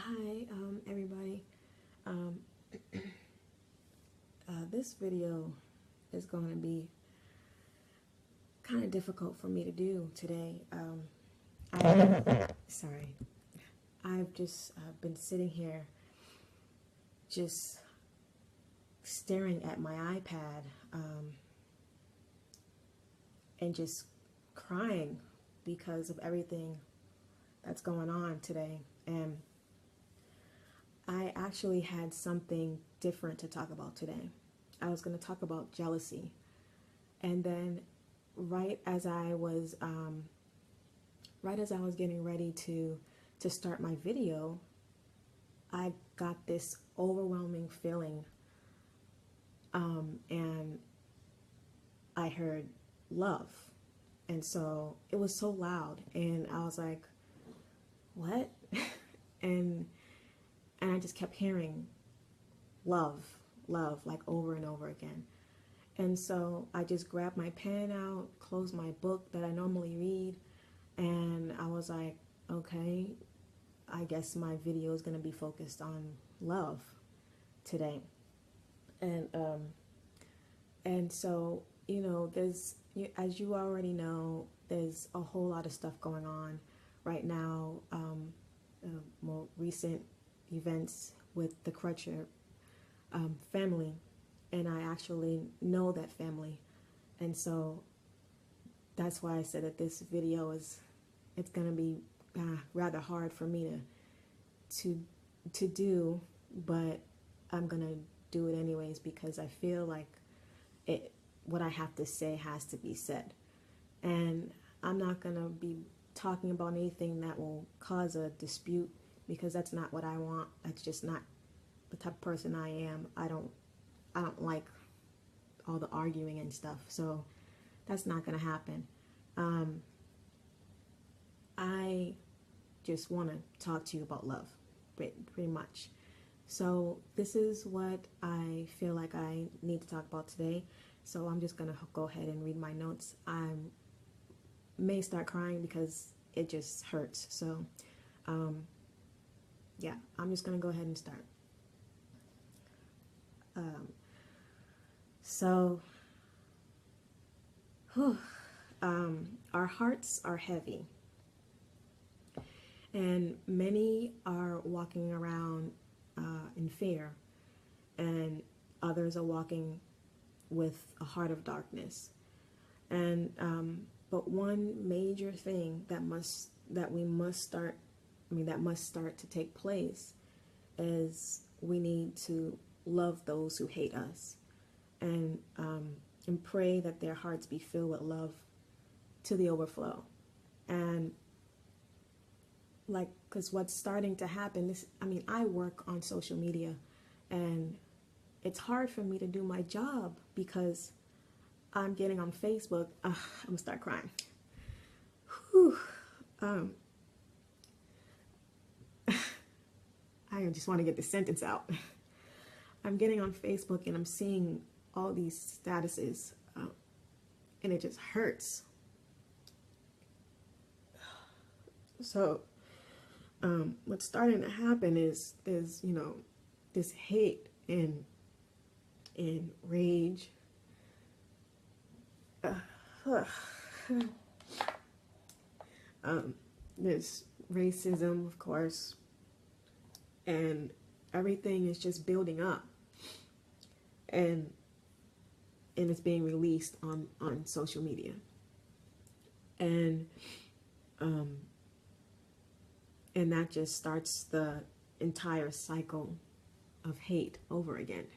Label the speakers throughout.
Speaker 1: Hi, everybody. Um, this video is going to be kind of difficult for me to do today. Sorry, I've just been sitting here just staring at my iPad and just crying because of everything that's going on today. And I actually had something different to talk about today. I was going to talk about jealousy. And then right as I was getting ready to start my video, I got this overwhelming feeling, and I heard love. And so it was so loud, and I was like, what? and I just kept hearing love, love, like over and over again. And so I just grabbed my pen out, closed my book that I normally read, and I was like, okay, I guess my video is going to be focused on love today. And so, there's, as you already know, there's a whole lot of stuff going on right now. More recent events with the Crutcher family, and I actually know that family, and so that's why I said that this video it's going to be rather hard for me to do, but I'm going to do it anyways because I feel like what I have to say has to be said. And I'm not going to be talking about anything that will cause a dispute because that's not what I want. That's just not the type of person I am. I don't like all the arguing and stuff. So that's not going to happen. I just want to talk to you about love, pretty much. So this is what I feel like I need to talk about today. So I'm just going to go ahead and read my notes. I may start crying because it just hurts. So yeah, I'm just going to go ahead and start. Our hearts are heavy, and many are walking around in fear, and others are walking with a heart of darkness. And but one major thing that must start to take place is we need to love those who hate us, and pray that their hearts be filled with love to the overflow. And because what's starting to happen is, I work on social media, and it's hard for me to do my job because I'm getting on Facebook. I'm gonna start crying. Whew. I just want to get the sentence out. I'm getting on Facebook and I'm seeing all these statuses, and it just hurts. So what's starting to happen is there's this hate and rage. There's racism, of course, and everything is just building up, and it's being released on social media, and that just starts the entire cycle of hate over again,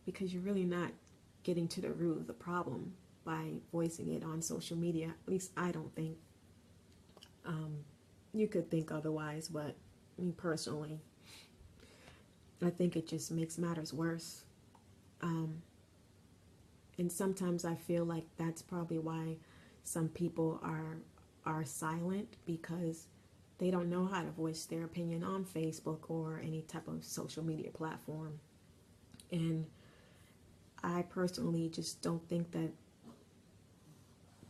Speaker 1: because you're really not getting to the root of the problem by voicing it on social media. At least I don't think. You could think otherwise, but me personally, I think it just makes matters worse. And sometimes I feel like that's probably why some people are silent, because they don't know how to voice their opinion on Facebook or any type of social media platform. And I personally just don't think that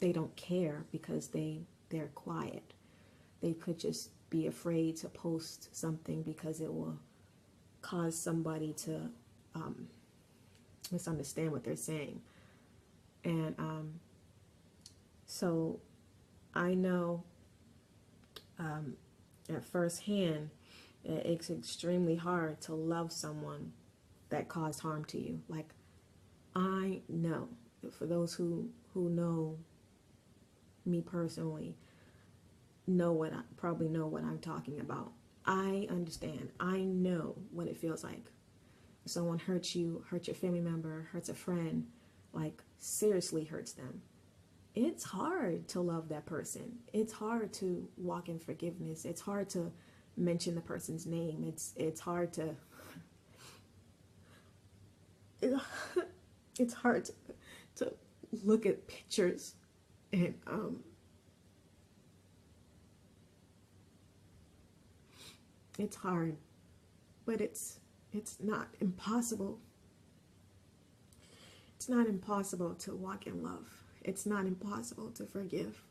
Speaker 1: they don't care because they're quiet. They could just be afraid to post something because it will cause somebody to misunderstand what they're saying. And so I know at first hand it's extremely hard to love someone that caused harm to you. Like, I know, for those who know me personally, probably know what I'm talking about. I understand. I know what it feels like. If someone hurts you, hurts your family member, hurts a friend, like seriously hurts them. It's hard to love that person. It's hard to walk in forgiveness. It's hard to mention the person's name. It's hard to it's hard to look at pictures and it's hard, but it's not impossible. It's not impossible to walk in love. It's not impossible to forgive.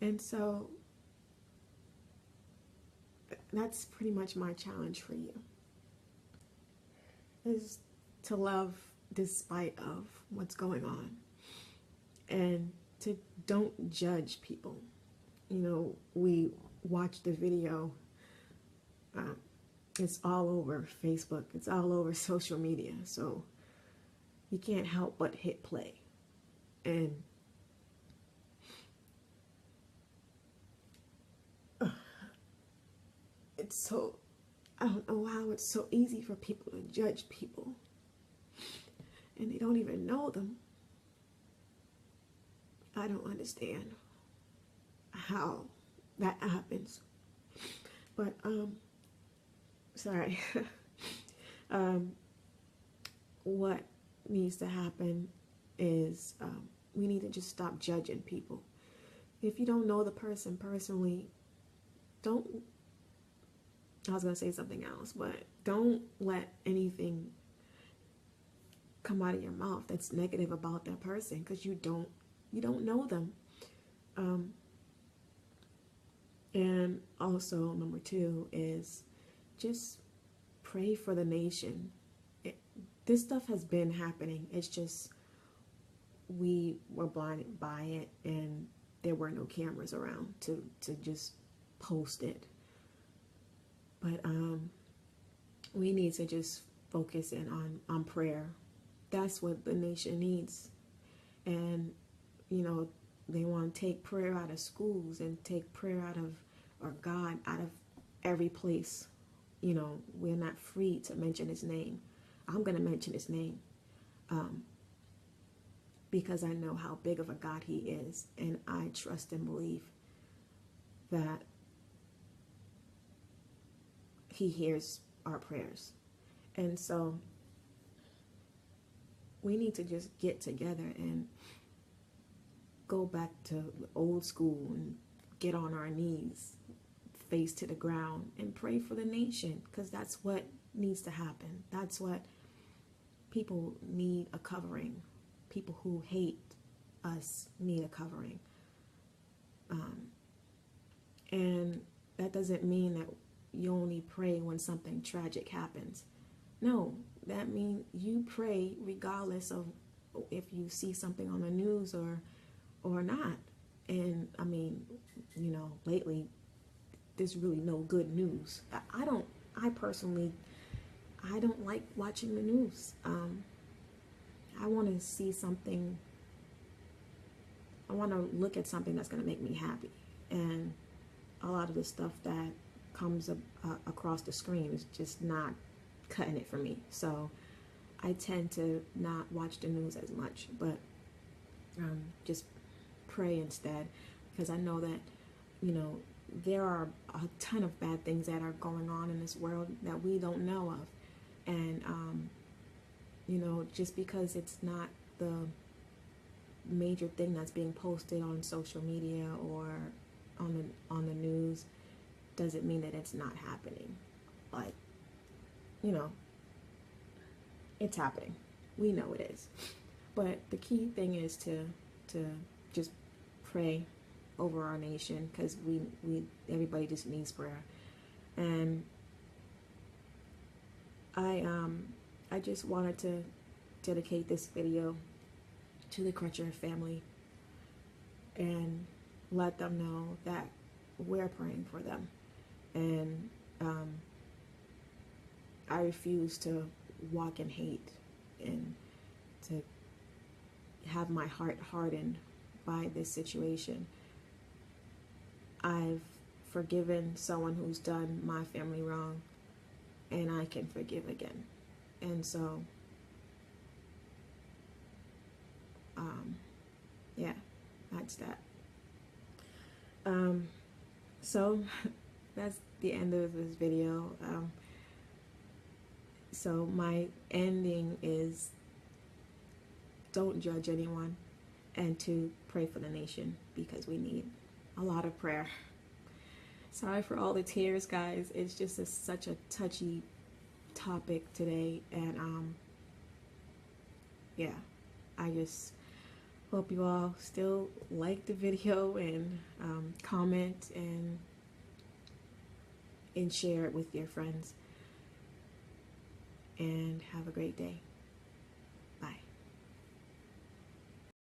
Speaker 1: And so that's pretty much my challenge for you, is to love despite of what's going on, and to don't judge people. You know, we watched the video. It's all over Facebook. It's all over social media. So you can't help but hit play. And it's so, I don't know how it's so easy for people to judge people. And they don't even know them. I don't understand how that happens. But, sorry. What needs to happen is we need to just stop judging people. If you don't know the person personally, I was going to say something else, but don't let anything come out of your mouth that's negative about that person, because you don't know them. And also, number 2 is just pray for the nation. This stuff has been happening. It's just we were blinded by it, and there were no cameras around to just post it. But we need to just focus in on prayer. That's what the nation needs. And, you know, they want to take prayer out of schools and take prayer out of, or God out of every place. You know, we're not free to mention his name. I'm going to mention his name because I know how big of a God he is, and I trust and believe that he hears our prayers. And so we need to just get together and go back to old school and get on our knees, face to the ground, and pray for the nation, because that's what needs to happen. That's what people need, a covering. People who hate us need a covering. And that doesn't mean that you only pray when something tragic happens. No, that means you pray regardless of if you see something on the news or not. And I mean, you know, lately there's really no good news. I personally don't like watching the news. I want to see something. I want to look at something that's going to make me happy. And a lot of the stuff that comes across the screen is just not cutting it for me. So I tend to not watch the news as much, but just pray instead, because I know that, you know, there are a ton of bad things that are going on in this world that we don't know of. And you know, just because it's not the major thing that's being posted on social media or on the news doesn't mean that it's not happening. Like, you know, it's happening. We know it is. But the key thing is to just pray over our nation, because everybody just needs prayer. And I just wanted to dedicate this video to the Crutcher family and let them know that we're praying for them. And I refuse to walk in hate and to have my heart hardened by this situation. I've forgiven someone who's done my family wrong, and I can forgive again. And so, yeah, that's that. So that's the end of this video. So my ending is, don't judge anyone, and to pray for the nation, because we need a lot of prayer. Sorry for all the tears, guys. It's just such a touchy topic today, and yeah, I just hope you all still like the video and comment and share it with your friends, and have a great day.